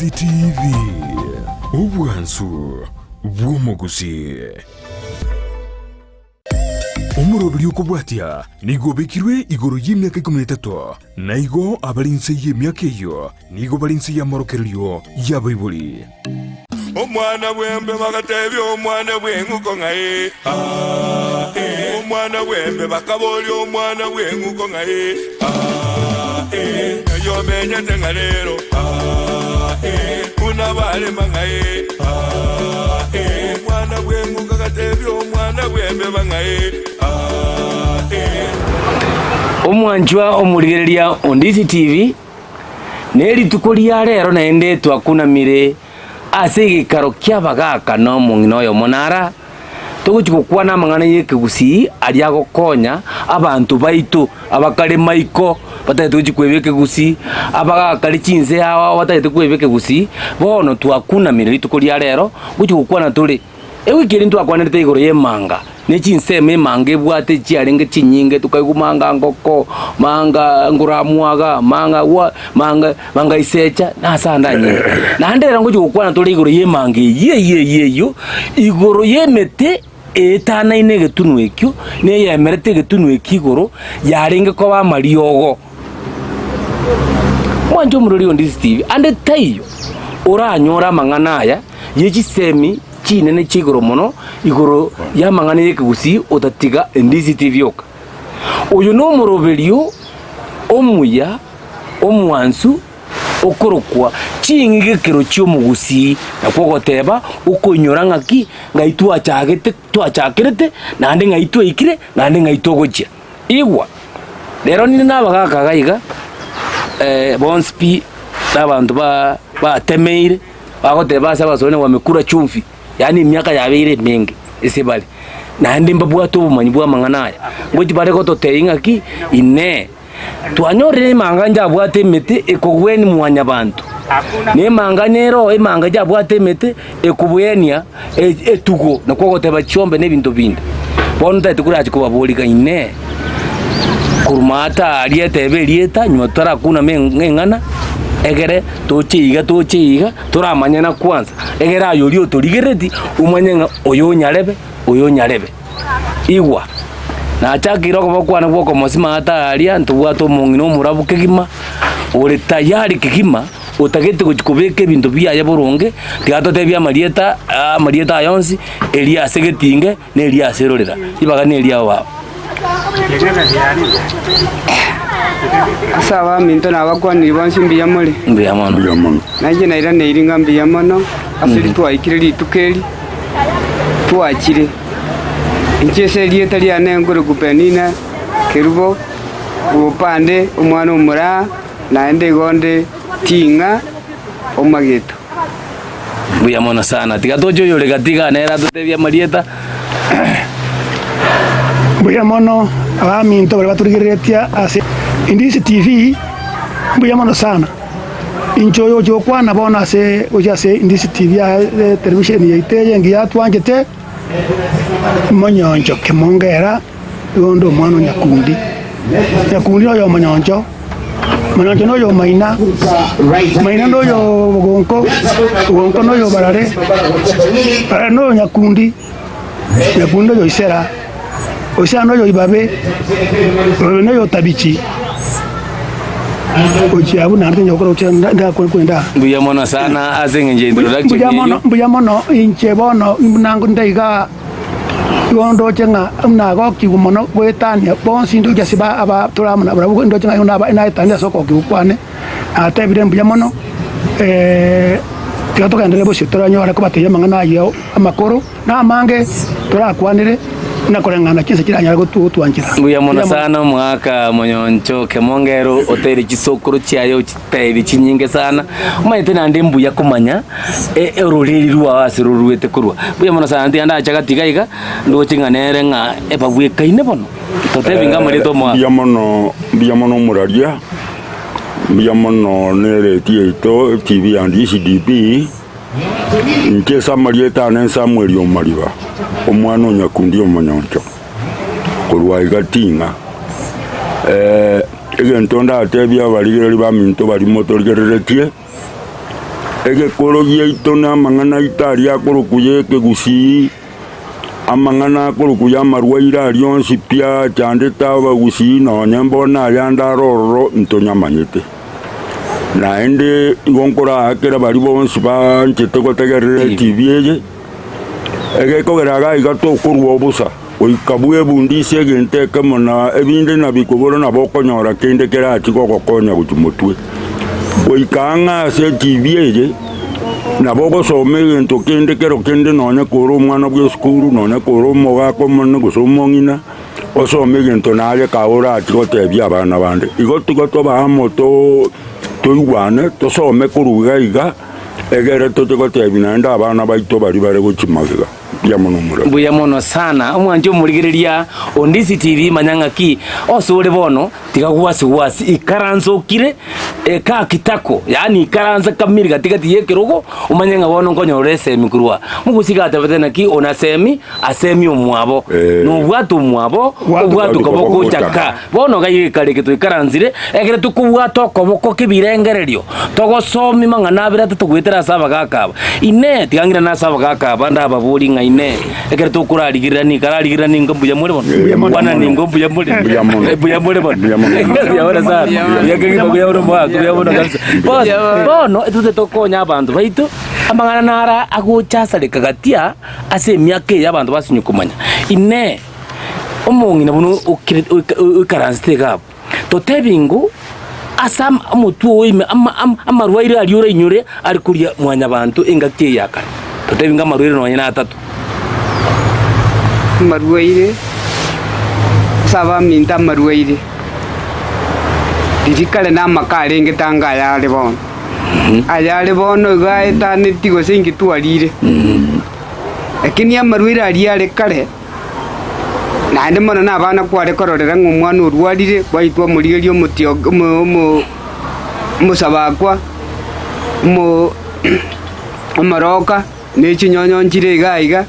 Ndizi TV ubwansu bw'omuguzi omurobiri okubwatya nigo bekirwe igoro y'emyaka 13 naigo abalinse y'emyaka eyo nigo balinse y'amorokereryo y'abaibuli omwana bwembe bagatebya omwana bw'enguko ngaye omwana bwembe bakabolya omwana bw'enguko ngaye eyo menyete nga leero unabalema ngaye omwana bw'enguko gatebya omwana bwembe bangaye omwanjwa omurigereria Ndizi TV nerituko lya lero naende twakunamire ase igikaro ky'abagaka n'omong'ina oyo monara tugukwana amang'ana y'ekigusi ari agokonya abantu baitu abakare maiko batagete guchikwebya ekigusi abagaka chinse yao batagete kwebya ekigusi bono twakunamire rituko lya lero gukwana turi ewikiri ntwakwanirite igoro y'emanga nechinseme emanga ebwate chiarenge chinyinge tukaigumanga ngoko manga nguramwaga manga isecha nasanda nyingi nandera ngo gukwana turi igoro y'emanga yeyo igoro yemete etana inege tunwekyo ne yemerete getunweki igoro yarenge ko bamariogo mwanjo murori Ndizi TV ande tayo oranyora amang'ana aya yechisemi chinene chigoro mono igoro y'amang'ana y'ekigusi otatiga Ndizi TV oka uyu no muroberio omuya omwansu okorokwa chingikero cy'omugusi nakwo goteba ukonyora ngaki ngaitwa chagete twachakirete nande ngaitwa ikire nande ngaitogocha igwa lero ni nabagaka gaiga bonspi n'abantu batemeire bagoteba asa basone wamekura chumvi yani imyaka yabeire mingi isibali nande mbabwato bumanyi bwa mang'ana ngoji bare ko toteinga ki ine twanyorere manga njabwate mete ekogweni mwanya bantu ne manga nero emanga jabwate mete ekubwenia etugo nakwo goteba chombe nebintu bindi bono tete kurachi kubabolika ine kurumata alietebe lieta nyuma tarakuna meng'ana egere tochiiga turamanyana kwanza egere ayori otorigereti umanyenga oyo nyarebe igwa na chakiro ko bakwana bwoko mosima ataria ntubwato mong'ina omurabu kegima ore tayari kegima utagete kuchikubeka ebintu byaye boronge tigatotebya marieta ayonsi elia segetinge ne elia serorera ibaga ne elia babo asaba minto nabakwaniri bonsi mbiyamono naje naira neiringa mbiyamono asiri twaikire litukeri twachire inchese lieta liane ngore kupenina kerubo upande omwana omura naende gonde tinga omageto buyamona sana tigatojo yole gatiga nera tutebya marieta buyamono abaminto bari baturigeretia ase Ndizi TV buyamono sana inchoyo jokwana bona ase ujase Ndizi TV ya television yeiteye ngiya twanjete monyonjo kemongera yondo mwana nyakundi oyo monyonjo noyo maina noyo gonko noyo barare noyo nyakundi oyo isera noyo ibabe noyo tabichi oje abuna ntinyo ko nda kwenda buyamona sana azengenje introduction buyamono inche bono nango ndaiga yondo chenga mnago kigumono gwetania bonsi ndo jasiba aba turamana brabu ndo chenga yona aba inaitania soko kigukwane ate bire buyamono tigato kandele bose turanyora ko bateye mang'ana yo amakoro na mange turakwanire nakorengana kinse kiranyara gutwangira buyamona sana mwaka monyoncho kemongero oteri kisokoro cyayo kiteri kinyinge sana umayete nande mbuya kumanya eroreri ruwa asiruruete kurwa buyamona sana ndi anda chagatiga ndo chinganere nga ebabwe kaine bono totebinga muri to mwa biyamono muraria biyamono nere tieto TV Ndizi DP nke samarieta ne Samuel omariba omwana nyakundi omonyoncho kurwa igatinga egento ndatebya abarigeri baminto bari motorigereretie egekoro giaitu na amang'ana itaria akurukuye Kigusii amang'ana akurukuye amarua irario nsipia chandita Bagusii nonya mbona aria ndarororo ntonyamanyete naende igonkora akera bari bonsi banchete gotegerera TV eye egekogera gaiga tokorwa obusa oikabue bundisi egenteke mona ebinde nabikobora nabokonyora kende kerachi gogokonya guchimotwe oikanga ase TV eye nabogosoma egento kende kero kende nonya koro omwana bwa esukuru nonya koro omogaka omone gose omong'ina osoma egento naye kaora ati gotebia abana bande igo tigo tobaha moto toigwane tosome koruga iga egere totegotebi naende abana baito bari bare gochimagiga buya mono sana omwanjo omurigereria Ondisi TV manyang'aki osore bono tiga gwasi ikaranzokire ka kitako yani ikaranza kamiri gatigati yekerogo omanyanga bono nkonyora esemi kurwa mugusiga atabete naki onasemi asemi omwabo no bwato omwabo obwato koboko chaka bono gaire kareke to ikaranzire egere tukubwato koboko kibirengererio togosomi mang'ana abira tutugwetera saba gakaba ine tigangira na saba gakaba ndaba buri ngaine egere tukurarigirira ni kararigirira ni ngombuya muri bono bana ni ngombuya muri buya muri bono ya ora sa ya kengi baguya ora mwa kuya bono kansa bono etute tokonya abantu baitu amangana nara aguchasale kagatia ase myake y'abantu basinyu kumanya ine omongina bono ukaranste gabo totebingu asam mutu oime amarwaire aliora inyore alikuria mwanya bantu engake yakara totebinga marwaire no nyina atatu marwaire saba minta marwaire dirikale na makare ngetanga ayale bono ayale bono gaeta netigo sengi tuarire lakini amarwaire aliale kale naende mono na abana kware kororera ng'omwana orwarire baitwa murigerio mutio musabakwa amaroka nechinyonyo njire igaiga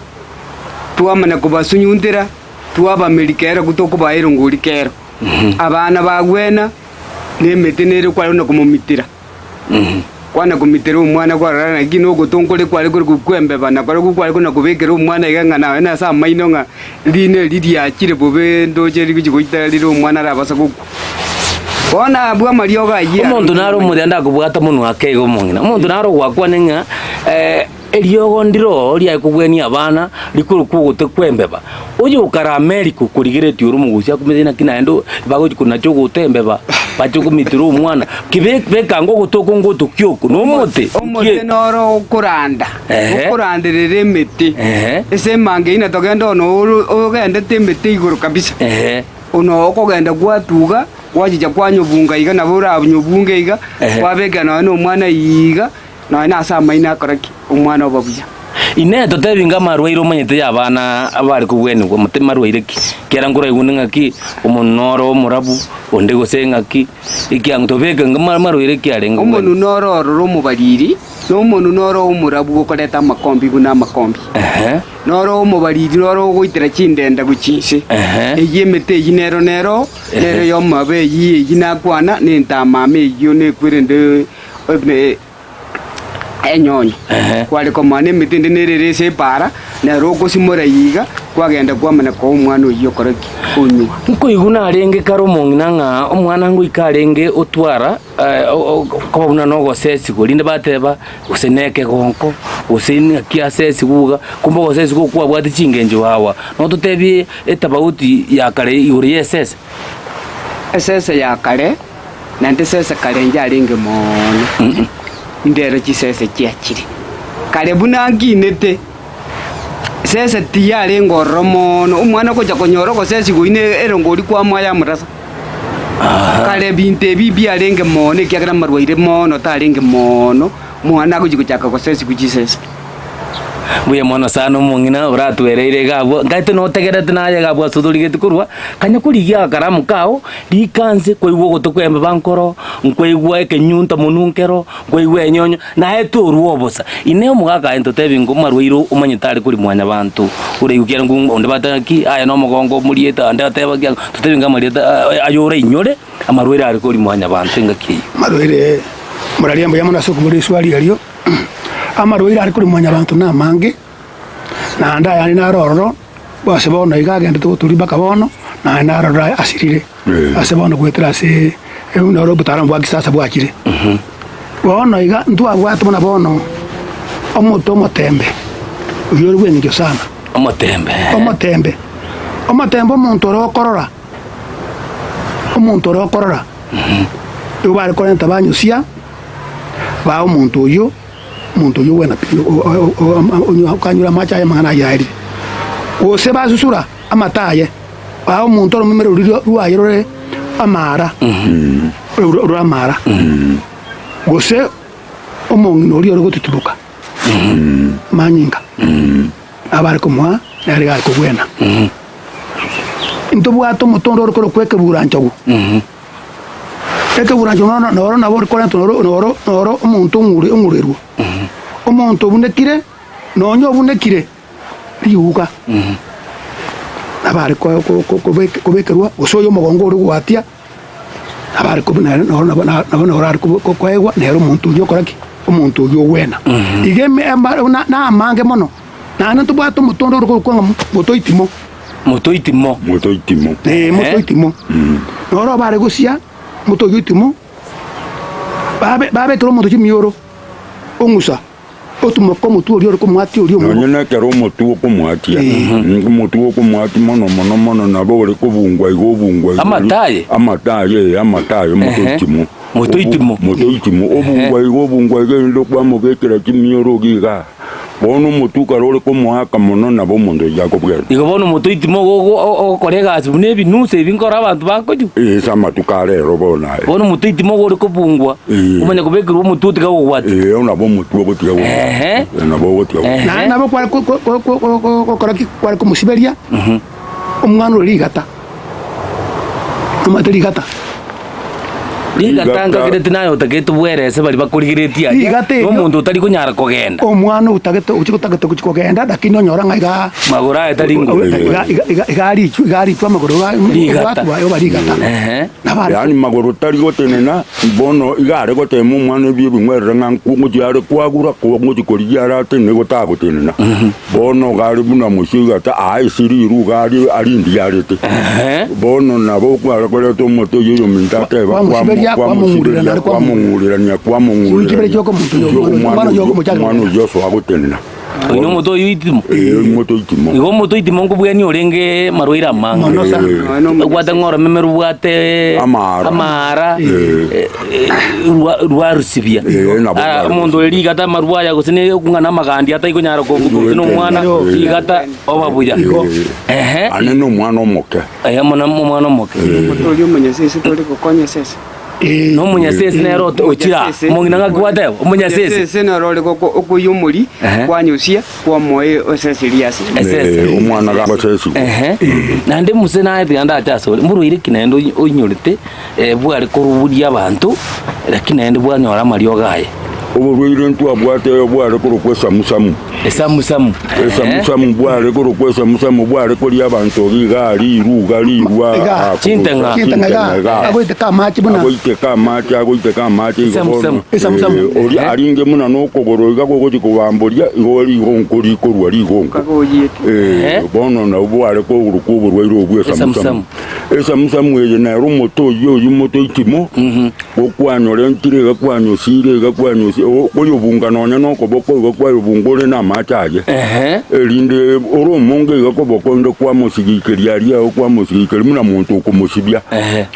tuamana kubasunyuntira tuabamerikera kutokubaira nguri kero abana bagwena nemete nere kwari no kumumitira kwana kumitira umwana kwarana gino gutongole kwari kwembe bana kwari kwari kuna kubekera umwana iganga nawe na sa maino nga line lidi akire bobe ndoje rigikuita liro umwana arabasa kuku bona abwa mario gaye umuntu naro mudenda kubwata munu akego mungina umuntu naro gwakwa nenga eliogo ndiro ria kugwenia abana likuru kugote kwembeba uyu ukara America kurigireti uru mugusia kumezina kinaendo bago kuna chogo tembeba bacho mitiro umwana kibeka ngo gutoko ngo tukyoko no mote noro kuranda ukurandirire miti ese mange ina togenda no ogende temete iguru kabisa uno okogenda gwatuga wajija kwanyobunga iga nabura abnyobunga iga wabega no mwana yiga na asa maina koraki umwana obabuya ine totebinga marwaire omanyete yabana abari kugweni gwo mute marwaire ki kera ngura igunenga ki omonoro omurabu onde gosenga ki ikiango tobeka ngama marwaire ki arenga omonu noro romo bariri no monu noro omurabu gokoreta makombi guna makombi noro omubariri noro goitera chindenda guchinse eyemete yinero nero yomabe yinakwana nentamame yo nekwirende enyonyo kwali komane mitinde nerere se para na roko simora yiga kwagenda kwamana ko umwana uyo koraki unyu nko iguna arenge karo mong'ina omwana ngo ikarenge otwara ko buna no gosesi golinde bateba useneke gonko useni kiasesi guga kumbo gosesi go kwa bwati chingenje wawa no tutebi etabauti ya kare yuri SS ya kare nante sesa kare njarenge mono ndero chisese chiachiri kare bunanginete sese tiyare ngoromono umwana ko jakonyoro ko sese goine erongori kwa maya murasa kare binte bibi arenge mono kyakira marwaire mono tarenge mono mwana ko jikuchaka ko sese kujisese buya mono sana mungina uratwereire gabo ngaite no tegerete naye gabo sudurigete kurwa kanya kurigia karamu kao likanze koigwo gotokwembe bankoro nkoigwa ekenyunta mununkero koigwa enyonyo na etu ruobosa ine omugaka ento tebingo marwairo omanyitari kuri mwanya bantu ureigukira ngo onde bataki aya no mugongo murieta ande atebagya tutebinga marieta ayore inyore amarwaire ari kuri mwanya bantu ngaki marwaire muraria mbuya mona soko muri swali alio amarwaire ari kuri mwanya abantu na mange na nda yani na rororo bose bono igagende tuguturi baka bono na rororo asirire ase bono gwetera se uno ro butara mbwa kisasa bwakire bono iga ndwa bwatu na bono omuto motembe uyo rwe ngyo sana omotembe omuntu rokorora yo bari korenta banyusia ba omuntu uyo wena onyo kanyura macha ya mangana yairi ose basusura amataye ba omuntu ro memero ruayirore amara amara ose omuntu ori oro gututubuka manyinga abari kumwa yari gari kubwena into bwato mutondo ro kweke buranchagu eke buranchagu no nabo ko no umuntu nguriruo umuntu bunekire nonyo bunekire riuka abari ko bekerwa osoyo mugongo uri gwatia abari ko no rar ko kwegwa nero umuntu yo koraki umuntu yo wena igeme na amange mono na tubwato mutondo ro ko motoitimo noro bare gusia motoitimo babe tro moto chimioro ongusa otumo como tu ori ko mwati ori mo nyina kero motu ko mwati motu ko mwati mono na bore ko bungwa amataye motoitimo obungwa ndo kwa mogekera chimioro giga bono mutu karole ko mwaka mono na bo mundo yako bwera igo bono motoitimo go korega asubune binuse binkora abantu bakoju sama tukarero bona bono motoitimo go ko bungwa umenya kubekira mutu tika go wati ona bo mutu go tika na bo go tika na bo kwa koraki kwa ko musiberia umwana rigata rigata ligatanga kirete nayo tagetu bwerese bari bakurigiretia no muntu utari kunyara kugenda omwana utagete uchikutagete kuchikogenda lakini onyora ngaiga magura etari ngo igari twa maguru ligata yo barigata yani maguru tari gotenena bono igare gotemu mwana bibi ngwerera nganku ngujare kwagura ko ngujikorigira tene gotagotenena bono gari buna mushigata aisiri rugari arindi yarete bono nabo kwara kwara to moto yo mintate ba kwa mungulira cyoko muntu mwana Joshua agutenena ino moto yitimo igo moto yitimo ngubwani orenge marwira manga gwata ngora memeru bwate amara rwarusibia mondo rigata marwaya gusine kungana magandi ata ikonyara ko no mwana rigata obabuya ane no mwana omoke mwana omoke moto yo munyasese tole ko konyesese no munyasese nero ochira mongina gwate munyasese nero le ko okuyumuri kwanyusia kwa moyo osesiriasi umwana gabo sesi nande musena athi anda chasole muruire kinendo onyorete bwari koruburia abantu lakini ende bwanyora mario gaye uburwire ntwa bwate bwari kurukwesa musamu esamusamu bwari kurukwesa musamu bwari kuri abantu gigari ruwa chintenga agoite kamachi buna agoite kamachi ori aringe muna no kogoro gago kubamboria igori gonkuri korwa rigonko bono na bwari ko urukuburwa obwesa musamu esamusamu ye na rumoto yo yumoto itimo okwanyore ntire gakwanyo sire gakwanyo oyo bungano no koboko gakwayo bungore na machaje elinde oro monge gakoboko ndo kwa musigikeria ria kwa musigikeria muna muntu kumusibia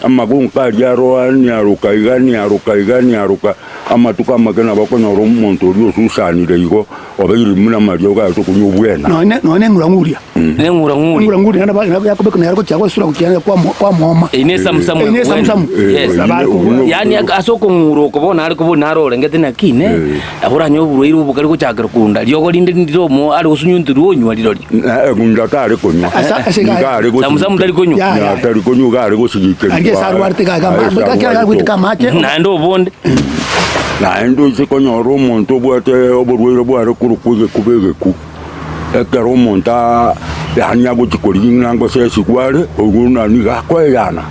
amagunka ria roani aruka amatuka magana bakona ro muntu rio susanire igo obeiri muna mario ga to kunyo bwena none nguranguria nana yakobeko na yarko chako sura kukiana kwa moma ine samsamu yes yani asoko nguro kubona ari kubona arorengete na kine abura nyoburu iru bukari ko chakira kunda ryogo rinde ndiromo ari gusunyundiru onywa rirori gunda kare konywa kare go samsamu dari konywa ya dari konywa gare go sigikira ange sarwarte ga gwitika make na ndo bonde na ndo isekonyo ro monto bwate oborwero bware kurukuje kubegeku ekero monta yanya gutikori ngango sesi kware oguna ni gakoyana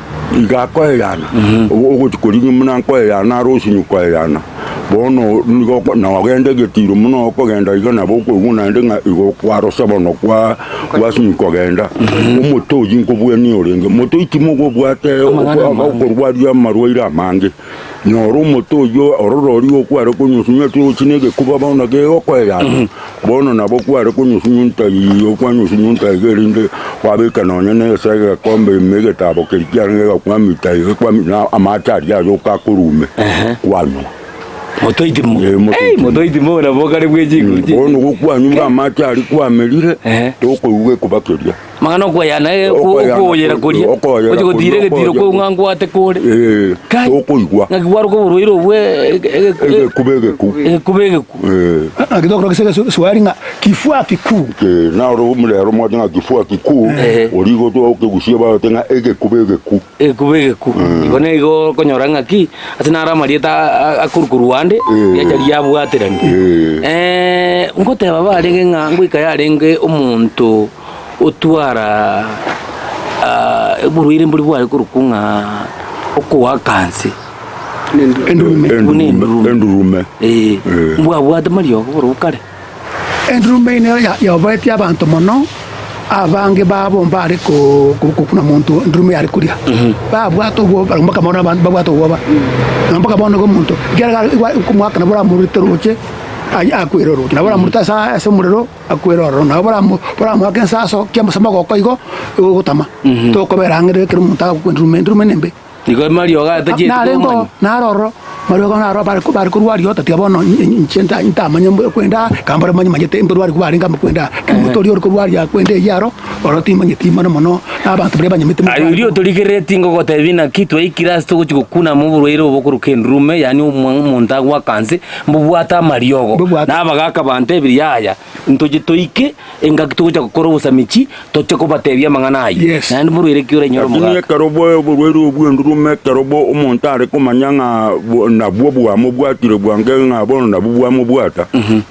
ogutikori muna koyana rosi ni koyana bono nigo na wagende getiro muno kogenda igana boko guna ndenga igo kwaro sabono kwa sinko genda umuto jinko bweni orenge moto itimo go bwate okorwaria marwaira mange nyoro moto yo ororori okwaro kunyusunya tu chinege kuba bona ge okwaya bono nabo kwaro kunyusunyunta yo kwanyusunyunta gerinde wabeka nonyene sega kombe mege tabo kirikyange kwa mitai kwa amachari ya yo kakurume kwano moto itimo na boka re bwejiku bono gukwanyu amachari kwa merire toko uwe kubakeria magana kwa yana ko yera kuria ko dire getiro ko ngangu ate kore toko igwa ngagwaro ko ruiro we kubege ku akidokro kisega swari nga kifua kikuu na ro mulero mwa nga kifua kikuu origo to okugusia ba tenga kubege ku igone igo konyora ngaki atinara marieta akurukuruande yajari yabwaterani ngote baba renge ngangu ikayarenge umuntu utwara buruire mburi bwari kurukunga okuwa kanse endurume mbwabwate mariyo kurukare endurume ine yobeti abantu mono abange babo mbari kuna muntu endurume yari kuria babwato bo barumaka mona babwato bo mpaka bono ko muntu gera kumwaka na bora muri teruche akwero ro na bora murta sa ese murero akwero ro na bora mwaka sa so kya musama ko koigo gutama to ko berangere kero muta ku endurume nembe digo mario ga taje na roro mario ga na ro bari kurwari yota tia bono nchenta intamanya kwenda kambara manya majete imburwari kubari ngamba kwenda mutori ori kurwari yakwende yaro oroti manyeti mano mono abantu bere banyamite ayuri otorigere tingo gotebina kitu ikirasi to gukuna mu buruiro bokurukenrume yani umuntu agwa kanse mbubwata mariogo nabagaka bante biriyaya ntoje toike engakito cyo gukora ubusamici toche ko batebya mangana ayi nandi buruire kyore nyoro muga karobo buruiro bwendurume karobo umuntu ari kumanyanga na bwobwa mu bwatire bwange ngabona na bubwa mu bwata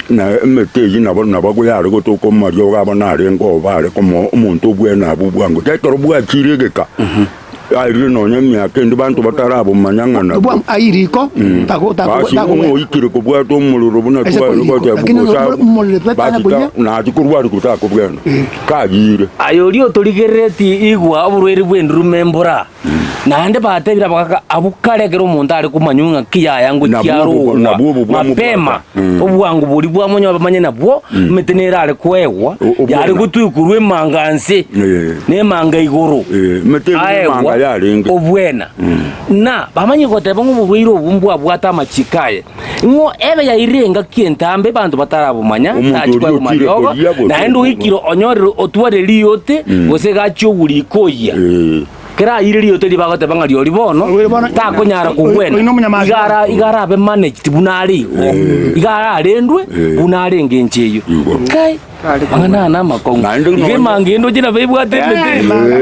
na meteji nabo nabo yari gutoko mariogo gabona ari ngo bare komo umuntu ubwena bubwango karobo akirigeka ayiri nonye myaka ndi bantu batarabo manyangana bwa ayiriko tako ikire ko bwato umuluro buna na akurwari kutako bwana kagire ayori otorigereti igwa oburweri bwendurume mbura nande batebira bakaka abukaregera umuntu ari kumanyunga kiyaya ngo kyaro mapema obwangu buri bwamonyo abamanye nabwo metenera ari kwegwa yari gutukurwe manganse ne manga igoro metenera yaringa obwena na bamanye goteba ngubwiro obumbwa bwata machikaye ngo ebe yayirenga kientambe bantu batarabumanya tajikwa kumaryogo na endo ikiro onyorero otware liyote gose gacho gurikoya kera iriri yote libagote bangali olibono ta konyara kubwena igara be managed bunari igara rendwe bunari ngencheyo kai mangana makongo ngimangendo jina bebwate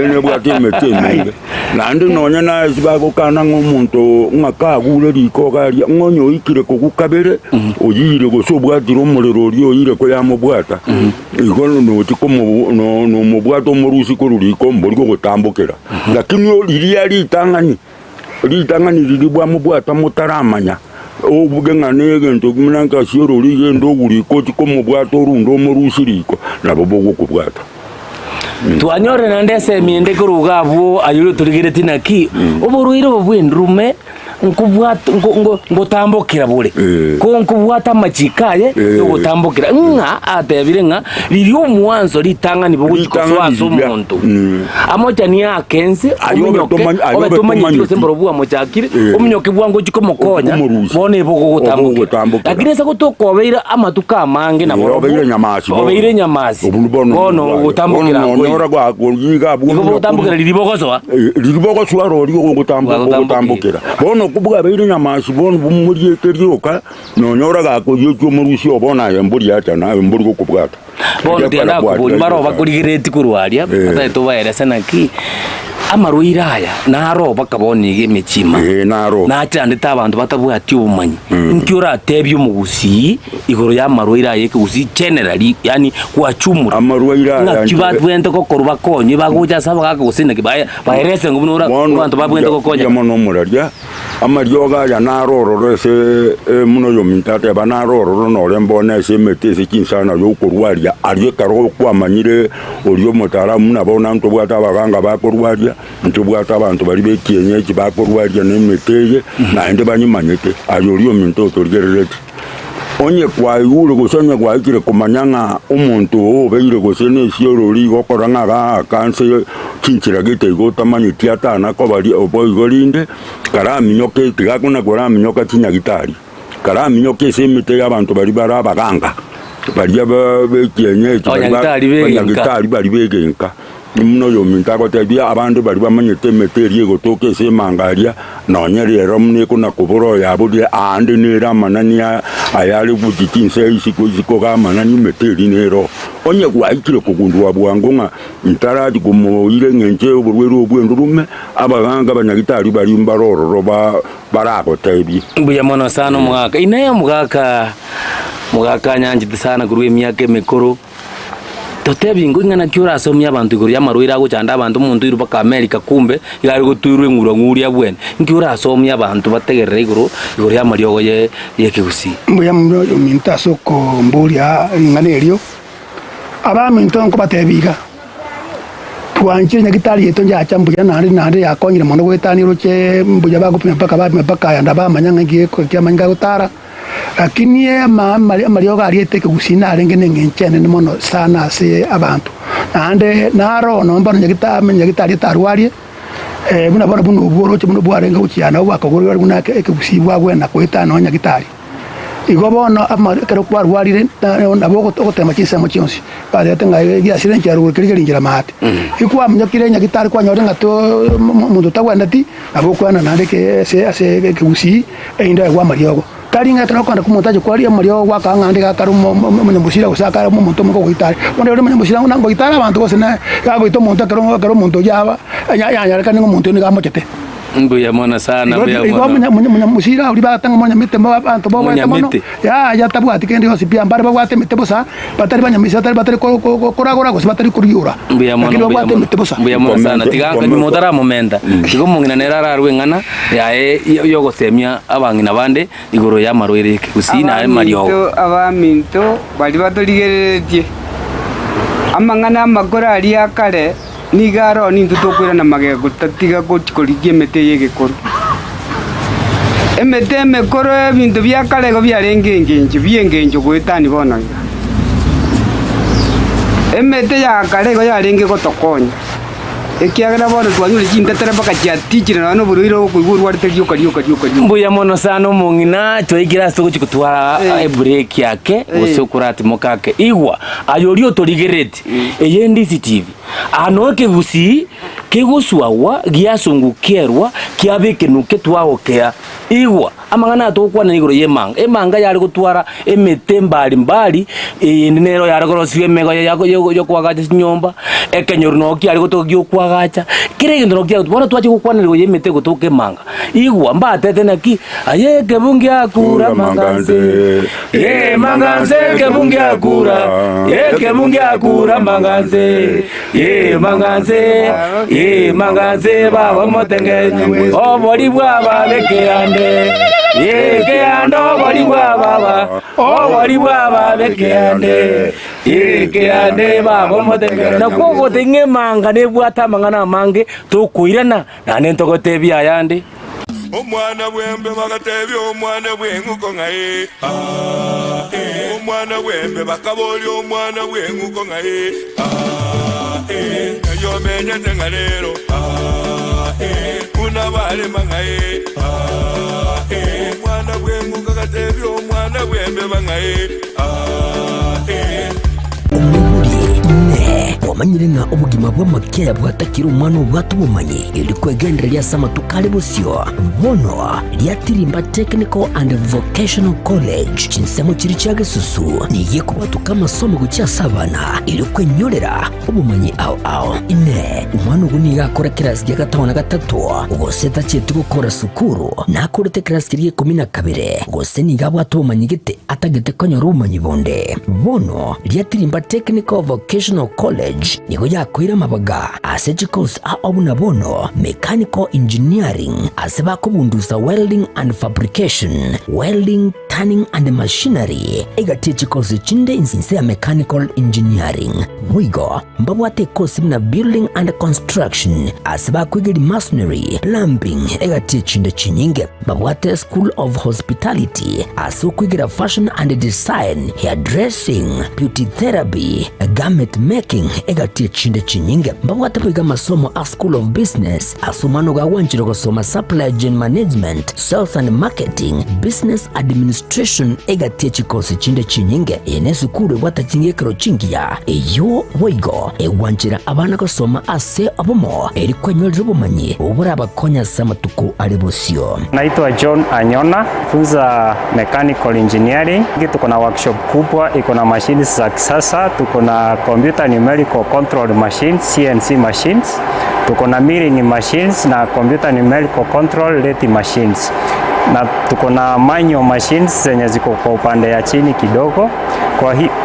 ne bwate meteme nandi nonya na sibago kana ngomuntu ngakagure liko gari ngonyo ikire kugukabere oyire gosobwatiro umurero rio ire ko yamubwata igono no tikomo no mubwato murusi ko ruriko mboriko gutambukira lakini liriya litangani liribwa mubwata mutaramanya obugenga negento kumunanga siro ligendo guriko tikomo bwato rundo murusiriko nabo bogo kubwata twanyore nandese miende kurugabo ayuro turigireti naki oburuiro bwendrume nkubwata ngotambokira bure ko nkubwata machikaye ngotambokira nga atebire nga liri omwanzo litanga ni bugukoswa somuntu amoja ni akense obetumanye semboro bwa mochakire omunyoke bwango chikomokonya bone bogo gutambokira lakini se kutokobeira amatuka amange na boro obeire nyamasi bono gutambokira ora gwa yiga bwo gutambokira liribogoswa rori gutambokira bono kubwa beire nyamasi bono bumuriye keryoka nonyora gako yocyo murusi obona yemburi acha na emburi ko kubwata bono tiana kuburi baro bakurigireti kurwaria ata to baere sanaki amarwaire aya naroba kaboni emechima naro nachandita abantu batabwati ubumanyi nkiora atebye omugusi igoro ya amarwaire aya ekigusi generally yani kwachumura amarwaire aya ngakibatu bente kokorwa konye bagoja saba gakugusina kibaya bairese ngubunura abantu babwente kokonya mono muraria amarioga ya narororo ese muno yomintate banarororo no lembona ese metese kinsana yo kurwaria ariye karo kwamanyire oriyo mutaramu nabona ntobwata abaganga bakurwaria ntobwata abantu bari bekienye bakurwaria nemeteye naende banyimanyete ariyo minto torgererete onye kwa yule gusenya kwa ikire kumanyanga umuntu obeire gusene siorori gokoranga ga kanse kinchira gite gotamanyi tiata na ko bari oboigorinde karaminyoke tigakuna kuraminyoka tinyagitari karaminyoke semite y'abantu bari barabaganga bari bekienye banyagitari bari begenka muno yominta ko tebia abantu bari bamanyete meteri gotoke se mangaria nonyeri romne kuna kuburo yabudi ande nera manania ayali bujitinse isiko ga manani meteri nero onye kwa ikire kugundwa bwangonga ntaraji kumoire ngenje oburweru obwendurume abaganga banyagitari bari mbaroro barako tebi mbuya mono sana mugaka inaye mugaka nyanjite sana kurwe myaka emekoro totebi ngingana kyora asomya abantu igoro yamarwira agochanda abantu umuntu iruba ka America kumbe yari gutwirwe nguranguri abwene nkyora asomya abantu bategerere igoro yamariogo yekigusi mbuya muro yominta soko mburia inganerio abaminto nko batebiga twanjire nyagitari yeto njacha mbuya nari yakonyire mono gwetani roche mbuya bagupima paka yanda bamanyanga ngiye ko kyamanga gutara lakini amarioga ariete kugusina arengene ngenchene mono sana se abantu nande naro nomba nyagitari tarwarie buna bona bunu bworoche bunu bwarenga uchiana ubakogorwa guna ekugusibwa gwena kweta no nyagitari igobono amakero kwarwarire nabo gotema kisemo cyonsi bari atenga ya sirenja ruwe kiriringira mahati ikwa munyakire nyagitari kwa nyore ngato mundu tagwenda ti nabo kwana nande ke ase kegusi einda wa mariogo taringa kana kwanda kumontaje kwari amariogo kwa kangande gakarumo munyambusira gusaka mu muntu muko gwitari onde uri munyambusira ngo gwitara abantu bose na yagwito muntu karo muntu yaba ya kana muntu ni gamochete mbuya mona sana munyamusira uri batanga munyamite abantu bo mono ya tabwati kendi hose pia mbare bagwate mite bosa batari banyamisa batari koragora gose batari kuriura mbuya mona sana tiganga ni modara momenta tigo mungina nerara rwengana ya yo gosemya abangina bande igoro ya marwere kusina mariogo abaminto bali batoligeretie amangana makora ali akare nigaro ni ntutokwira na magego tatiga korigie mete yegekoro emete mekoro ebintu byakarego byarengengenje byengenje gwetani bona emete ya karego yarenge gotokonya ekiagera bona twanyure kintetera paka kyatichira nano buruiro kuigurwa riterio kario mbuya mono sana omongina twaikira soko chikutwara break yake usokurati mokake igwa ayorio torigereti eyendi CCTV ano kegusi keguswawa giasungukerwa kiabekenuke twagokea igwa amangana tokwana igoro emanga yari gutwara emete mbali nero yari goroswe mego yo kwagacha nyomba ekenyoru no kiari gutogio kwagacha kirege no kiari bona twache gukwana igoro yemete gutoke manga igwa mbatete naki aye kebungi akura manganze manganze kebungi akura kebungi akura manganze manganze baba motenge obori bwaba bekeande keando bori bwaba obori bwaba bekeande keande baba motenge nakogo tenge manga ne bwata mangana mange tokuirana nane ntogotebya ayande omwana bwembe bagatebya omwana bwenguko ngaye omwana bwembe bakaboli omwana bwenguko ngaye yo menyete ngalero una bale mangaye omwana bwenguko gatebya omwana bwembe bangaye amanyire nga obugima bw'amakeya bwatakira omwana obwatu bumanyi ili kwegenderera sama tukali busyo bono lyatirimba Technical and Vocational College chinsemo chiri chage susu niye kubatuka amasomo gucyasabana ili kwenyorera obumanyi ao ine umwana uguniga akora kirasi ya gatanu na gatatu ubose tachetu gukora sukuru nakorete kirasi kiri 12 ubose niga bwatu bumanyi gite atagete konyora ubumanyi bonde bono lyatirimba Technical Vocational College niho yakwira mabaga aseje course abuna bono Mechanical Engineering aseba kubunduza welding and fabrication, welding, turning and machinery egatiye course chinde insinse ya Mechanical Engineering mwigo mbabwate course na building and construction aseba kwigiri masonry, plumbing egatiye chinde chinyinge mbabwate School of Hospitality aso kwigira fashion and design, hairdressing, beauty therapy, garment making egatiye chinde chinyinge mbabwate kwiga masomo a School of Business asumano ga wanjiro gosoma supply chain management, sales and marketing, business administration egatiye chikosi chinde chinyinge ene sukuru watachingekero chingiya eyo wigo ewanjira abana gosoma ase abomo eri kwenyolera ubumanyi ubura abakonya samatuku alibusyo. Naitwa John Anyona, funza mechanical engineering. Tuko na workshop kubwa, iko na machines za kisasa, tuko na computer numerical control machines, CNC machines, tuko na milling machines na computer numerical control lathe machines. Na tuko na manual machines zenye ziko kwa upande ya chini kidogo.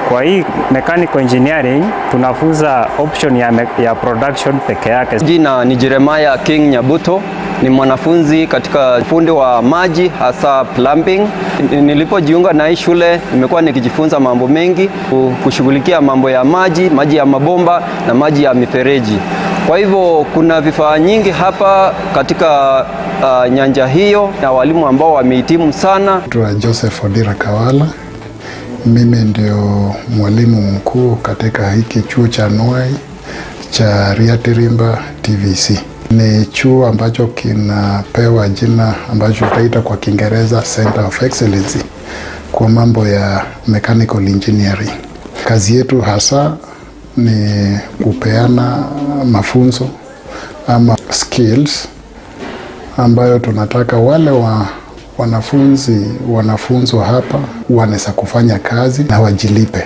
Kwa hii mechanical engineering tunafunza option ya production peke yake. Jina ni Jeremiah King Nyabuto, ni mwanafunzi katika ufundi wa maji hasa plumbing. Nilipojiunga na hii shule nimekuwa nikijifunza mambo mengi kushughulikia mambo ya maji ya mabomba na maji ya mifereji. Kwa hivyo kuna vifaa nyingi hapa katika nyanja hiyo na walimu ambao wamehitimu sana. Joseph Odira Kawala, mimi ndio mwalimu mkuu katika hiki chuo cha Nwai cha Riatirimba TVC. Ni chuo ambacho kinapewa jina ambacho tutaita kwa Kiingereza Center of Excellence kwa mambo ya mechanical engineering. Kazi yetu hasa ni kupeana mafunzo ama skills ambayo tunataka wale wanafunzi hapa wanaweza kufanya kazi na wajilipe.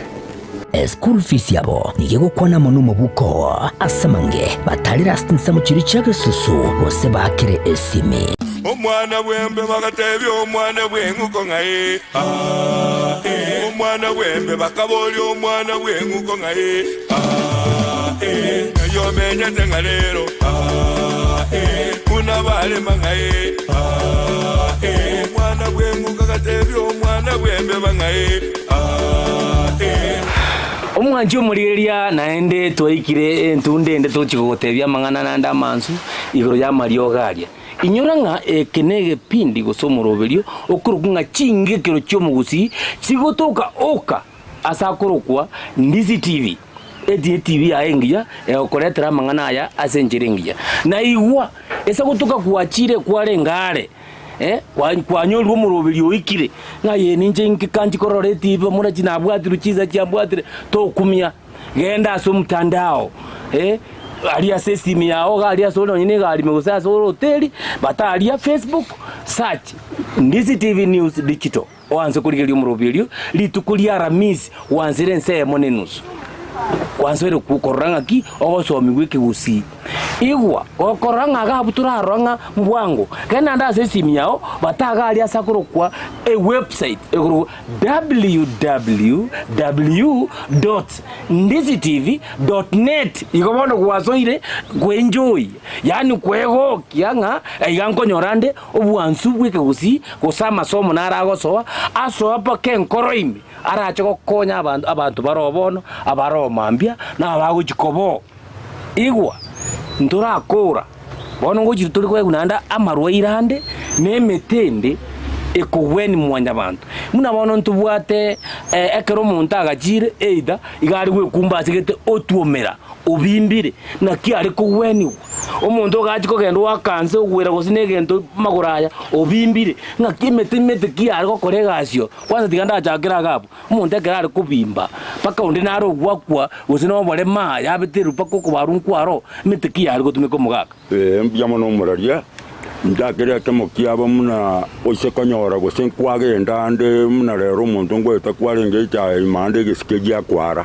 School fees yabo nigegukwana munumo buko asamange batalira stinsa mu kiri cyage susu bose bakire esimi omwana bwembe bagatebye omwana bwenguko ngaye omwana bwembe bakaboli omwana bwenguko ngaye yo menye tengalero kuna bale mangaye omwana bwenguko gatebye omwana bwembe bangaye omwanji omuriria naende twaikire entundende tukigotebya mangana nanda mansu igoro ya Mario garia inyoranga ekenege pindi gosomoroberio okurukunga chingekero cyomugusi sigotoka oka asakorokwa Ndizi TV edi TV aengia okoretera mangana aya asenjerengia na igwa esa gotoka kuachire kwarengare kwa nyorwo muroberio ikire nga yeninje inkikanji kororeti ibo mura kinabwatiru kiza cyambwatire to kumya genda so mtandao ali asesimi yao ali asono nyine gali megusa so hoteli batali Facebook search Ndizi TV News Digital wanze kuligerio muroberio litukulia ramisi wanzire nse monenusu kwanswere kukoranga ki ogosomi gwike gusi igwa okoranga gabutura ranga mbwango kana ndase simi yao bataga ali asakurokwa a website www.ndizitv.net ikobono kwasoire kwenjoy yani kwego kianga igankonyorande obwansu bwike gusi gusama somo naragosoa aso apa kenkoroimi arache gokonya abantu barobono abaromambia na abagukikobo igwa nturakura bono ngo turi kwegunanda amarwairande nemetende ekogweni mwanya bantu muna bono ntubwate ekero muntu agachire eida igari gwe kumba sigete otuomera obimbire na kiari kugweniwa omuntu gachi kogenda wakanse ogwera gosine gento maguraya obimbire nga kimete kiari gokore gasio kwanza tiganda chakira gapo omuntu ekera kubimba paka undi naro gwakwa gosine obore ma yabitiru pako kubarun kwaro mete kiari gotumika omugaka mbyamo no muraria ndakere kemo kiaba muna osekonyora gose kwagenda ande muna rero omuntu ngweta kwarenge cha imande gisikeji akwara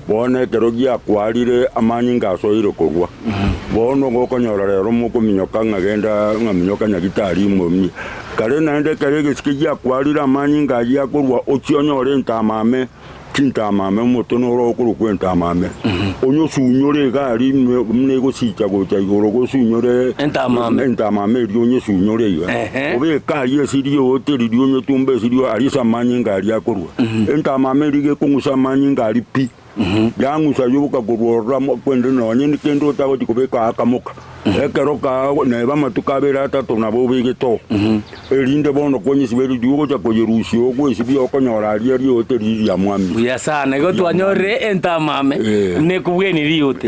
bone kero gia kwarire amanyi ngasoire kogwa bono gokonyora rero mukuminyoka ngagenda ngaminyoka nyagitari mumye kare nande kare gisikeji akwarire amanyi ngaji akorwa ochionyore ntamame kintamame mutono ro kurukwenta mame onyo sunyore gari mne go sicha go cha igoro go sunyore entamame onyo sunyore iwa obe kari esirio hoteli onyo tumbe esirio arisa manyi ngari akorwa entamame rige kungusa manyi ngari pi yangu sayoka gorora kwende no nyini kendo tago tikobeka akamoka ekeroka ne bamatukabera atatu nabo bigeto erinde bono konyisi beri dugo cha koyerusi ogwe sibi okonyora ari hoteli ya mwami ya sana go twanyore entamame ne kubweni riote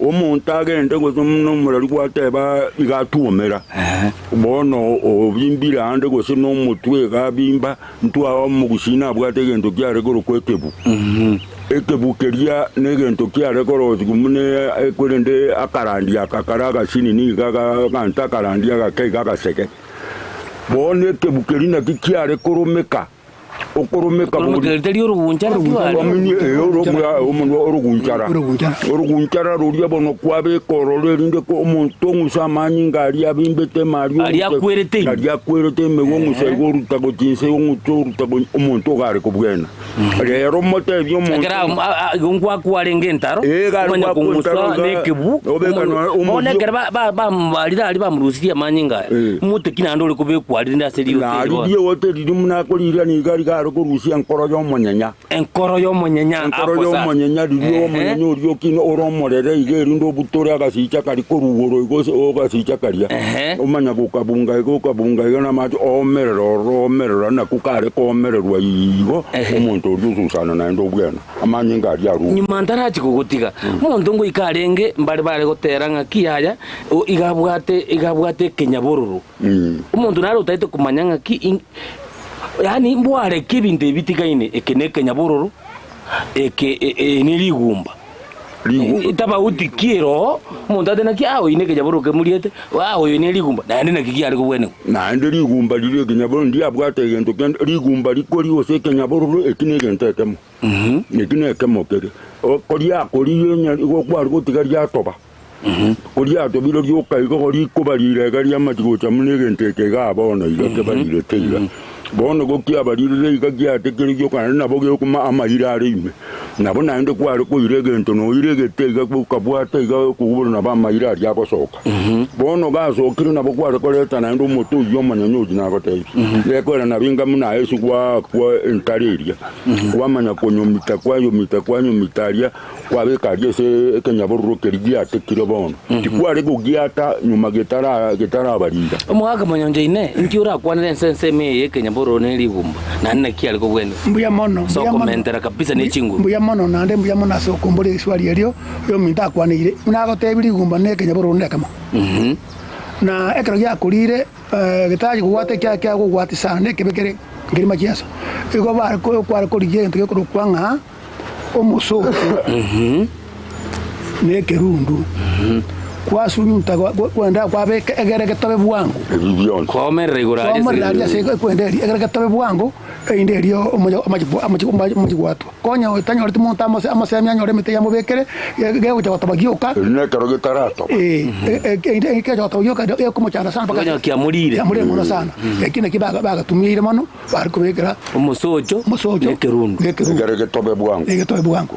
omuntu agende ngo no murari kwateba igatumera bono obimbira ande go sino mutwe gabimba ntwa omugusina bwategendo kyare goro kwekebu ekebukeria negento kiare korozi kumune ekurende akarandi akakaraga sini ni gaga kanta karandi aga seke bone kebukerina kiare koromeka okoromeka mugerteri urugunchara wamini orugunchara ruria bono kwabe korole rinde ko omuntu ngusamanyi ngari abimbete mario ari akwerete megongu seguru tagotinse umutu omuntu gari kubwena rero mote byo omuntu ngwa kwarenge ntaro manya kungusa nekebu one gerba ba mbalira ari bamurusiya manyi ngari mutu kinando uri kube kwarinde aseriyo ari dio wote rimuna kolira ni gari kurusia nkoro yo monyenya dio monyenya urio kino oromorere igeri ndo butore agasicha kari korugoro igose ogasicha karia omanya gukabunga na macho omerero na kukare komererwa igo omuntu ususana na ndo bwena amanyi ngari aru nyuma ndarachi kugutiga muntu ngo ikarenge mbari goteranga kiyaya igabwate kenyabororo umuntu naro utaite kumanyanga ki yani mbware kibinde bitikaine ekeneke nyabororo nirigumba itaba utikiro muntu atena ki aho ineke nyabororo kemuriete aho nirigumba na ndina kiki ari kubwene na ndirigumba lire kenyabororo ndi abwate gento rigumba likori ose kenyabororo ekinege ntetemo ekineke mokere koria nya kwari gutigaria toba koria to biro yoka igori kubarire gari amatigo chamunege nteke gabona igake barire teiga bono gokia barire igagia tekerio kana nabo gyo kuma amarira arime nabo nande kwari ko iregento no iregete igakabwate igakubura na bamarira ya gosoka bono gasokire nabo kwari ko leta nando moto yo manyanyoji na gote lekora na binga muna Yesu kwa entariria wamanya konyomita kwa nyomitaria kwa bekarie se kenyabororo kerigia tekiro bono tikwari gogiata nyuma getara barira omwaga manyonje ine nkiura kwanire sense me kenyaboro rigumba na nne kiali kugwene mbuya mono so komentera kabisa ni chingu mbuya mono nande mbuya mono so kumbole swali elio yo minta kwanire unago tebiri gumba ne kenyaboro ndekamo na ekero ya kulire gitaji kuwate kya kuwate sane kebekere ngiri machiaso iko ba ko kwa ko lije ntyo ko kwanga omuso ne kerundu kwa sunyuta kwenda kwa beke egereke tobe bwangu komere igurari komere se kwenda egereke tobe bwangu inderio amajigwatu konya otanya orti monta amase myanyore mete ya mubekere gego cha tabagioka ne kero gitarato ke cha tabagioka yo como cha sana paka ya murire muno sana ekine kibaga tumire mono bari kubekera umusojo nekerundu egereke tobe bwangu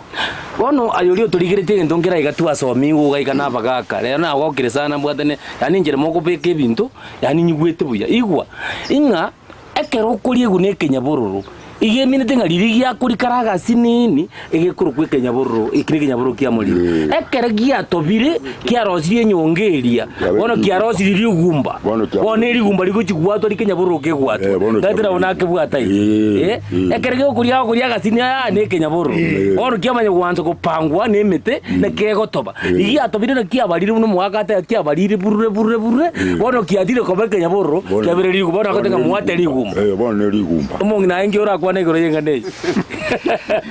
bono ayorio turigirite gento ngera igatua somingu gaikana bagaka rero na gwokire sana mbwatene yani njere moko beke ebintu yani nyigwete buya igwa inga ekero kurie gune kenyabororo ige minute ngariri gya kuri karaga sinini ige kuru kwe Kenyaboro ikiri Kenyaboro kia muri ekere gya tobire kia rosirie nyongeria bono kia rosirie ugumba bono eri gumba liko chigwato ri Kenyaboro ke gwato ndatira onake bwata ekere gyo kuria gasini ya ne Kenyaboro bono kia manye gwanzo kupangwa ne mete na kego toba igi atobire na kia barire no mwakata kia barire burure bono kia dire ko Kenyaboro kia bere ri bono akateka mwate ri gumba bono ri gumba umongi na engi ora kwa negoro yenga nei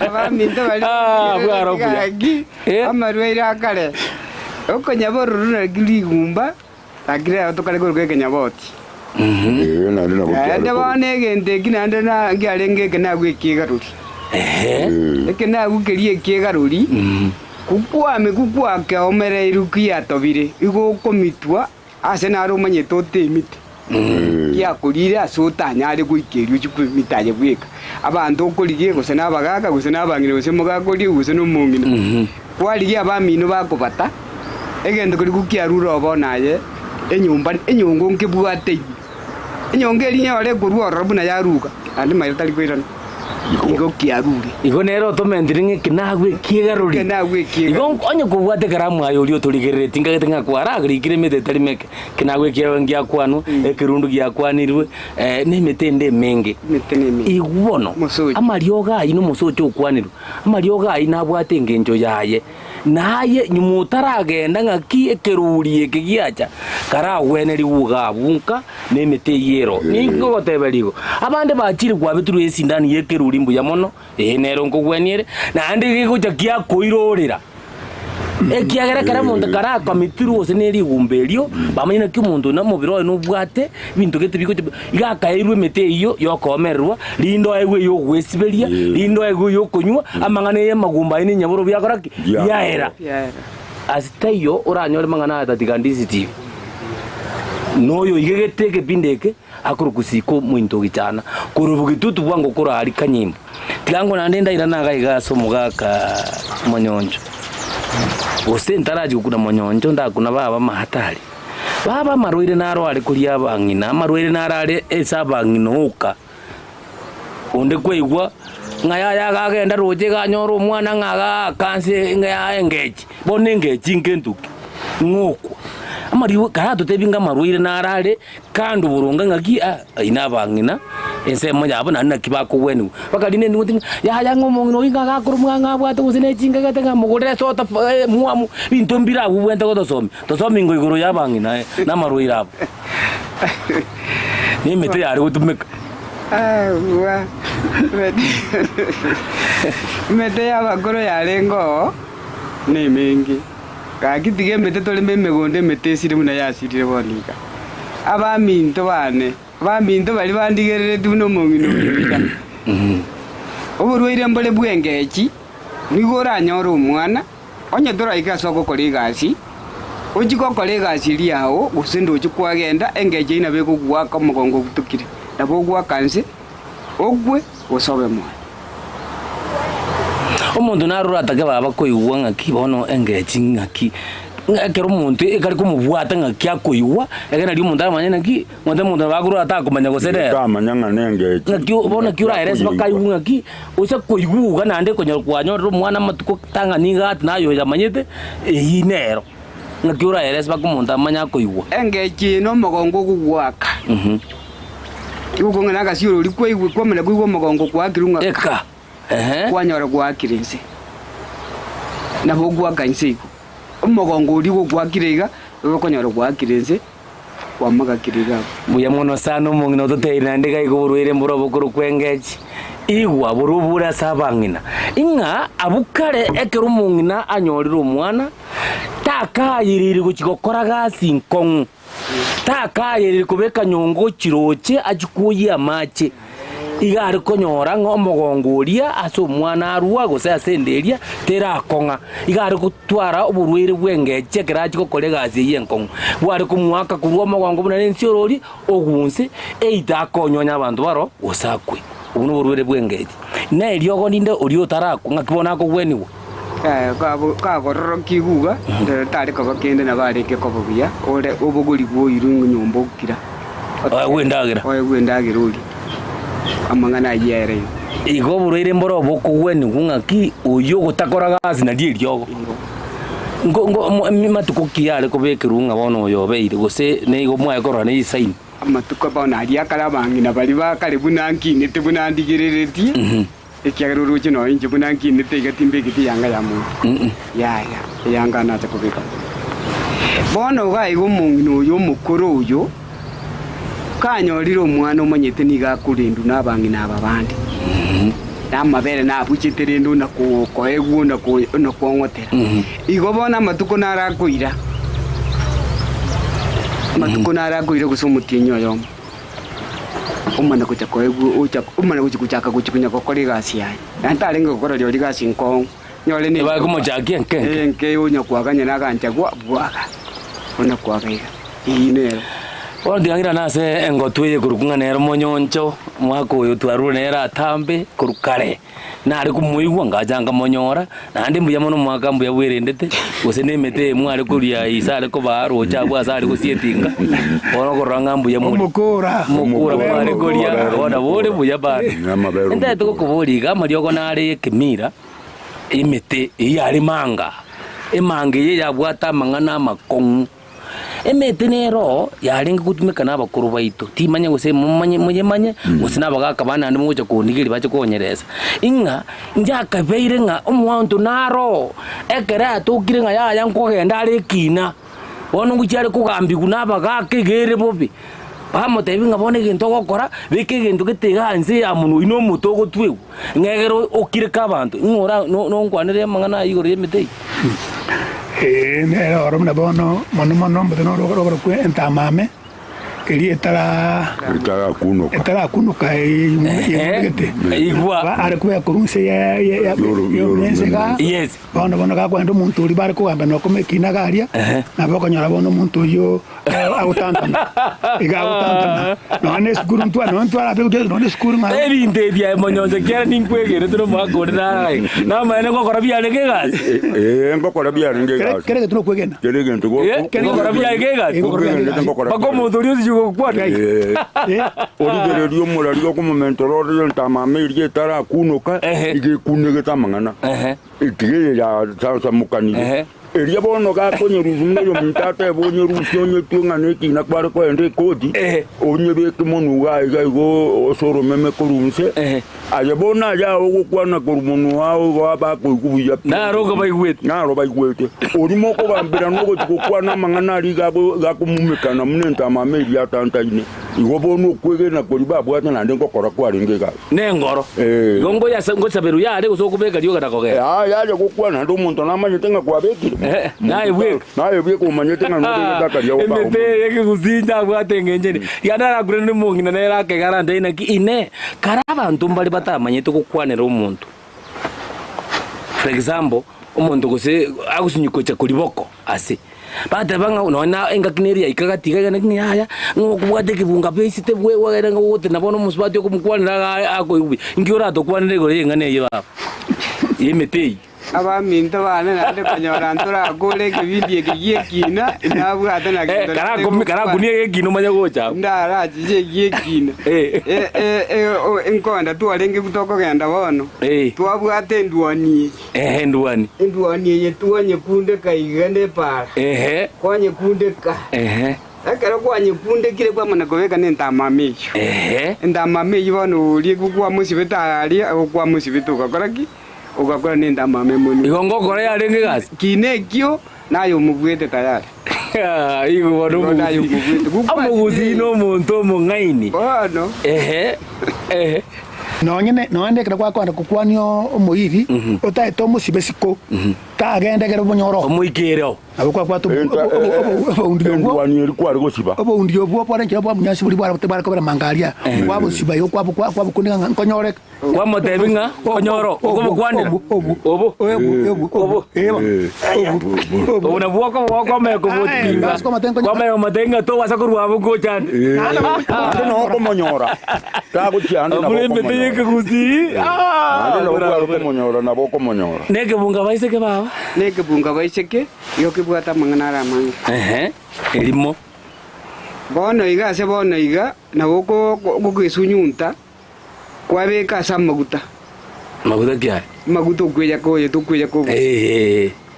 abaminto bali bwaro bwa amarwera akare Kenyaboro runa gili gumba agire atokale ko Kenyaboti na ndina bukya ndabone gente kinande na ngiarenge kana gwikigaruri ekena gukerie kigaruri kukwa ke omere iruki atobire igo komitwa ase naro manye tote miti ya kurire asota nyare guikerio chipimitaje bweka abantu okurigie gose nabagaga gose nabangire gose mugakuri gose no mungina kwarigie abamino bakobata egende kuri gukiarura obonaye enyungo nkebwate enyonge erinya wale kurwa rabuna yaruka andi mayo tali kwirana igo kiarure igo nero tomendiringe kinagwe kiegaruri igo onye kubwate karamu ayo rio tuligerere tingagete ngakwara agirikire mete tarimeke kinagwe kiawengia kwanu ekirundu gya kwanirwe nemetende menge igwono amarioga ino musocho kwanirwe amarioga ina bwate ngenjo yaye naye nyumutaragenda ngaki ekerurie kigiacha karawene riuga bunka nemete yero ningo goteberigo abande bachiri kwa bituru esindani yekeruri mbuya mono nero ngogweniere na andi gigocha kia koirorera ekiagera kara muntu kara kamitiru ose neri gumberio bamanyina ki muntu na mubiro no bwate bintu gete biko igakairwe mete iyo yokomerwa lindo egwe yo gwesiberia lindo egwe yo konywa amangane ye magumba ini Nyaboro byakoraki yaera asitayo oranyore mangana atatigandisi TV noyo igegeteke bindeke akurukusiko mwinto gichana kurubugitutu bwango kora ari kanyimbo tilango nandenda irana gaiga somugaka monyonjo ose ntaraji kuna monyonjo ndakuna baba mahatari baba marwire naro ari kuria bangina marwire narare esabanginoka onde kweigwa ngaya yagagenda roje ganyoro mwana ngaga kanse ngaya engeji bonengeji ngentuki ngoko amariwo karato tebinga marwire narare kandi burunga ngaki ina bangina ense moja abana na kibako wenu bakadine nuti ya ngomongino inga kurumwa ngabwate usine chinga gatenga mugore sota muamu bintu mbira ubwente ko tosomi ngo igoro yabangina na marwire abo ni mete yari gutumeka wa mete yabagoro yarengo ni mingi kagitige mete tole memegonde mete sire muna yasirire bonika abaminto bane baminto bali bandigerere tuno mongino bita oburwire mbole bwengechi nigora nyoro umwana onye dora ikasoko kolegasi ojiko kolegasi liao usendo ojikwagenda engeje ina beko gwaka mugongo gutukire nabo gwakanse ogwe osobe mwana omuntu narura atake baba koigwa ngaki bono engeji ngaki ngakero muntu ekari kumubwata ngaki akoigwa ekana ri muntu amanya ngaki muntu baguru atakumanya goserera kamanya nganenge ngaki bono kiura eres bakaigu ngaki ose koigwa nande konyor kwanyor mwana matuko tanga ninga nayo yamanyete inero ngaki ura eres bakumuntu amanya koigwa engeji no mugongo gugwaka yuko ngana kasiro likweigwa komela kuigwa mugongo kwa kirunga eka kwanyora kwa kirense nabo gwa kansiku umugongo uri gwa kirega kwanyora kwa kirense kwamaga kirega buya mono sana umungino toteina ndega igurwire mburobo kuru kwengeji igwa burubura sabangina inga abukare ekero umungina anyorira umwana takayiriri gukigokora gasinkong takayiriri kubeka nyongo kiroche ajikuye amache igari konyora ngomogongoria aso mwana arua gose asenderia terakonga igari kutwara uburwire bwengeche keraji kokolega aziye nkongo bwari kumwaka kurwa mogongo buna nensiorori ogunse eita konyonya abantu baro osakwe ubuno burwire bwengeche na eliogo ninde orio tarako ngakibona ko gweniwo ka gororo kiguga tari ko bakende na bari ke ko buya ore obuguri bwo irungu nyombo kira wendagira uri amangana yere igo bureire mboro bokugweni ngaki uyo gutakora gasi na diriogo ngo matuko kiale kubekirunga bono uyo beire gose ne igo mwa ekora ne isaini amatuko bona ali akara bangina bali bakare bunanki te bunandigirereti ekyagero kino inje bunanki te gatimbe giti yanga ya mu ya yanga na takubeka bono ga igo mungino yo mukuru uyo kanyoriro mwana omanyete niga kurindu nabangina ababandi namabere nabuchitere ndu na ko egu na ko ngotera igo bona matuko narakuira matuko narakuira gusumutinyo yo umana kucha ko egu umana kuchaka kuchikunya ko kori gasi yayi ntarenga gukora ryo gasi nko nyole ne ba kumojakia nke unya kwaganya nakanja kwa bwaga ona kwagaiga inero Wandiangira nase engotwe kurukunga nero monyoncho mwako uyu twaru nera tambe kurukare nari kumuigwa ngajanga monyora nandi mbuya mono mwaka mbuya bwerendete gose nemete mwari kuria isale ko baro chabwa asale kusietinga ono koranga mbuya mukura mwari kuria ona bore buya ba enda to kuburiga marioko nari kimira imete iyari manga emange ye yabwata mangana makong emete nero yarenga gutumika n'abakuru baito timanya gose mumanye gose nabagaka bana ndi muje kundigiri baje konyereza inga njaka beire nga omwantu naro ekera tukire nga ya nkogenda ari kina wono ngucyari kugambi kunabagaka igere bobi bamotebi nga bone gento gokora bike gento gitega hanze ya munu ino mutogo twewe ngegero okire kabantu ngora no nkwanire mangana igoro yemete nero oromna bono mono mbono rogoro ku entamame keri etara kuno kai yete igwa are ku kurunse ya yo mensega yes bono ga kwendo muntu uri bare kugamba no komekina garia na boko nyora bono muntu yo autantana iga autantana no ane skuru ntwa ape no ane skuru ma ebinde bya monyonze kera ninkwegere tro mwakora na mane ngokora bya ngegas ngokora bya ngegas kere tro kwegena kere gento ngokora bya ngegas bako muntu uri kwata origere rio mura rio como mentoro rio ntamame rie tara kunoka ige kunege tamangana ikige ya sasa mukani eria bono ga konyeruzumeyo mtate bonyerusionye twangane kina kware ko ende kodi onyebe kemonu ga igo osoro meme korunse aye bona ya ogukwana korumunu wao go aba kubuya naro baigwete orimo ko bambira no go tukwana mangana ri ga kumumekana munenta mame ria tantaine igo bono kwege na koriba bwata na ndengo kora kware ngega nengoro gongo ya ngo saberu ya ale usokubeka rio kada koge ya gukwana ndo muntu namanye tenga kwa beki naye bwe umanyete nga ngode ndakaria wa emete yeke kuzinja bwatengenjene yanara kurende mungina nera ke garante ina ki ine karaba ntumbali batamanyete kukwanera umuntu for example umuntu gose agusunyiko cha kuliboko ase bata banga nona engakineria ikagatiga yana kini haya ngokubwate kibunga pesite bwe wagera ngote nabono musubati okumukwanira ako yubi ngiora to kwanire gore ngane yiba yemetei abaminto bana nande kanyora ntura gole kibindie kiyekina nabwata na karagunie kino manya gocha ndara jije yekina enkonda tuarenge kutoko genda bono twabwate nduani nduani yetuanye kunde kaigende para kwanye kunde ka akara kwanye kunde kire kwa mana koveka nentamameyo entamameyo bono uri kwa musibetari kwa musibetu kakoraki ugakora nenda mame muni igongo kore ya renge gas kinekyo nayo mugwete tayari igo bono amuguzi no muntu mungaini bono nonye kira kwa kwanda kukwanio omuiri utaito musibesiko tagende kero bonyoro omuikero abukwa kwa tu ndwani eri kwari gosiba obo undio bwo pore kero bwa munyasi buri bwa tebara kobera mangaria kwa busiba yo kwa bukuninga nkonyore kwa motebinga konyoro obo kwandira obo ona bwoko meko botinga kwa meko matenga to wasa kurwa buko chan no komonyora tago cyane na boko kuzi komonyora na boko monyora neke bunga baiseke baba neke bunga baiseke yo kibwata mangana manga elimo bono iga se bono iga na boko gukisunyunta kwabeka sa maguta kya maguta kweja koye tukweja ko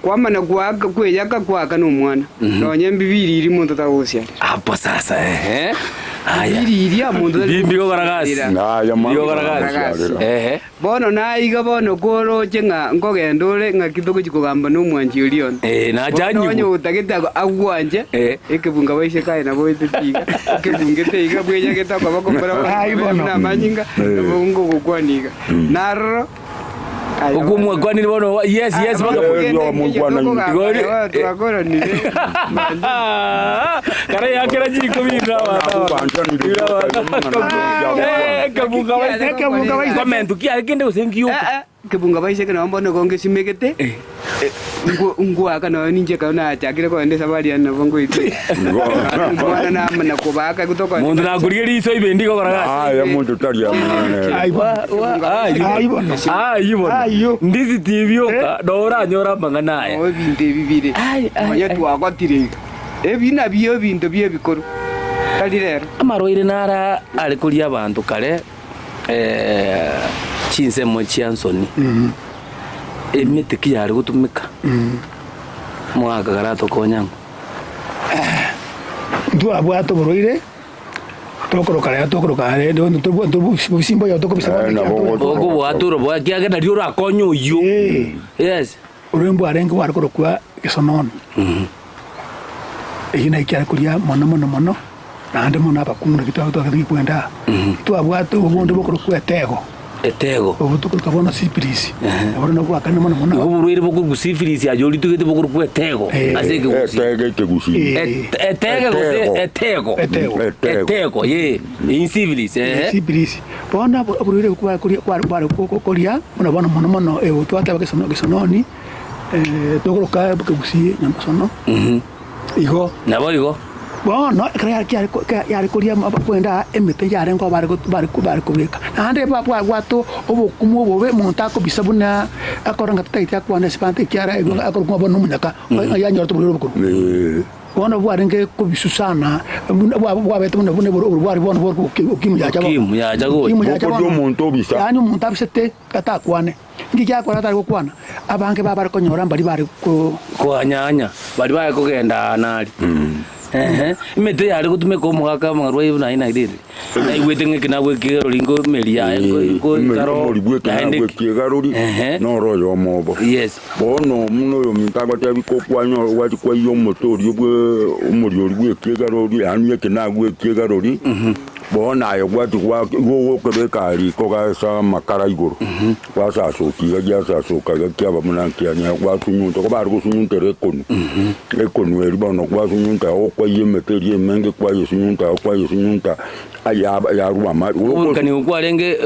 kwamana kwaka kwejaka kwaka n'umwana nonye mbibiri iri muntu tawusya hapo sasa aya iri muntu bimbiko garagasi bimbiko garagasi bono naiga bono koroche nga ngogendore nga kitoko chikogamba n'umwanji ulion na janyu nonye utageta agwanje ekebunga baise kai na boite tiga ekebungete iga bweja getako bakombara ai bono na manyinga ngo kukwaniga naro Ukumwa kwani bono yes baka yo mungwana ngori twakora ni kare yakera jiri kubira kabunga baise comment kia kende usengiyo kabunga baise kana mbona konge simekete ngwa kana ninje kana achakire ko ende sabari ana bongo ite ngwana na amana kubaka kutoka mundu na gurire riso ibendi ko karaga ya mundu tari amana ayo ndizi TV oka dora nyora manganaye obinde bibire aya twagotire ebina biyo bindo biye bikoro kali rero amaroire nara ari kuri abantu kare chinse mo chiansoni emite kiyari gutumika mwaka garato konyango abwato buroire tokoroka rero ntubusimbo ya tokobisaba ogo bwaturo bwakiage na rio rakonyo yo yes urembo arengo warkorokwa kisonon ina ikyara kulia mono nande mona abakumura kitwato kwenda twabwato ubundi bokorokwa etego obutukuruka bona sipirisi abona kwa kana mona uburuire bwo gusifirisi ajoli tugete bwo kurukwa etego azeke etego ye insipirisi sipirisi bona uburuire kwa kulia mona twata bakisononi tokuruka bukusi nyasono igo nabo igo bono yari kuria kwenda emite yare ngo bari kubika nande papa gwato obukumu bobe montako bisabuna akoranga tataita kwana sipante kyara ego akorwa bono munyaka yanyo to buruko bono bwarenge kubisusana bwabeto bono bwari bono kimu ya jago ko muntu bisa yani muntu abisete katakwane ngijya kwa tari kwana abange babari konyora bari ko anyanya bari kugenda nari imete yari gutumeka omugaka marwa ibuna ina idiri na igwete ngekina gwekero lingo melia ko karo na kiegaruri no royo mobo yes bono muno yo mitago tabi ko kwanyo wati kwa yo motori bwe umuri gwekiegaruri anu yekina gwekiegaruri bona ayo gwati kwa go kebekari ko gasa makara iguru kwa saso kiga saso kaga kyaba munanki anya kwa tunyunto ko bari kusunyunto rekonu ekonu eri bono kwa sunyunta okwa yemeteri menge kwa yesunyunta kwa yesunyunta ya ruwa ma ukani kwa lenge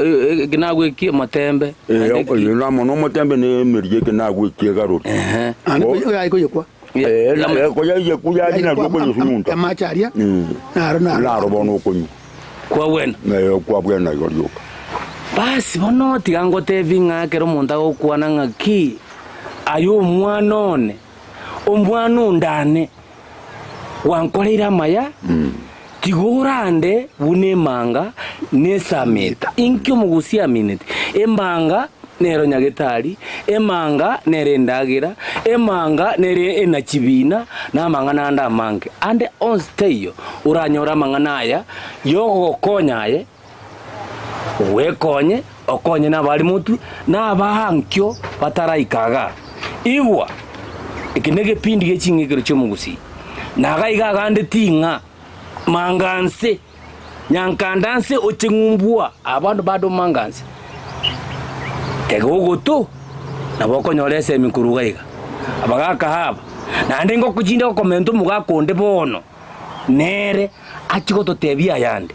ginagwe ki matembe na mono matembe ne merije kinagwe kiegaro ayi ko yekwa ko ya kuya dina ko yesunyunta macharia na bono konyu kwa wena kwa bwena yoryoka basi bono tigango tevinga kero monta okwana ngaki ayo mwanone omwana ndane wankolera maya tigorande bunemanga nesameta inkyo mugusia minute emanga nero nyagetari emanga nerendagira emanga nere enachibina na manga nanda mange ande on steyo uranyora manga naya yogo konyaye wekonye okonye na bali mutu na bahankyo bataraikaga igwa ikinege pindi gechingikiro cyo mugusi nagaiga gande tinga manganse nyankandanse ochengumbua abantu bado manganse tegogo tu naboko nyorese mikurugaiga abagaka haba nande ngo kujinda komento mugakonde bono nere achiko totebia yande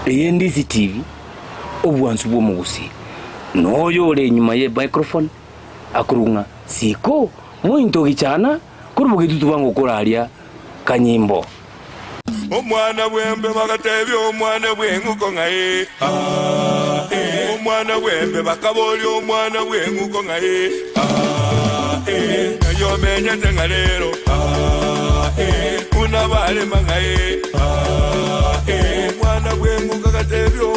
ENDC TV obwansu bwo mugusi noyo ore nyuma ye microphone akurunga siko mwinto gichana kurubugitu tubango kuralia kanyimbo omwana bwembe bagatebya omwana bwenguko ngaye omwana bwembe bakabolya omwana bwenguko ngaye nayo menyete nga lero unabale mangaye omwana bwenguko gatebya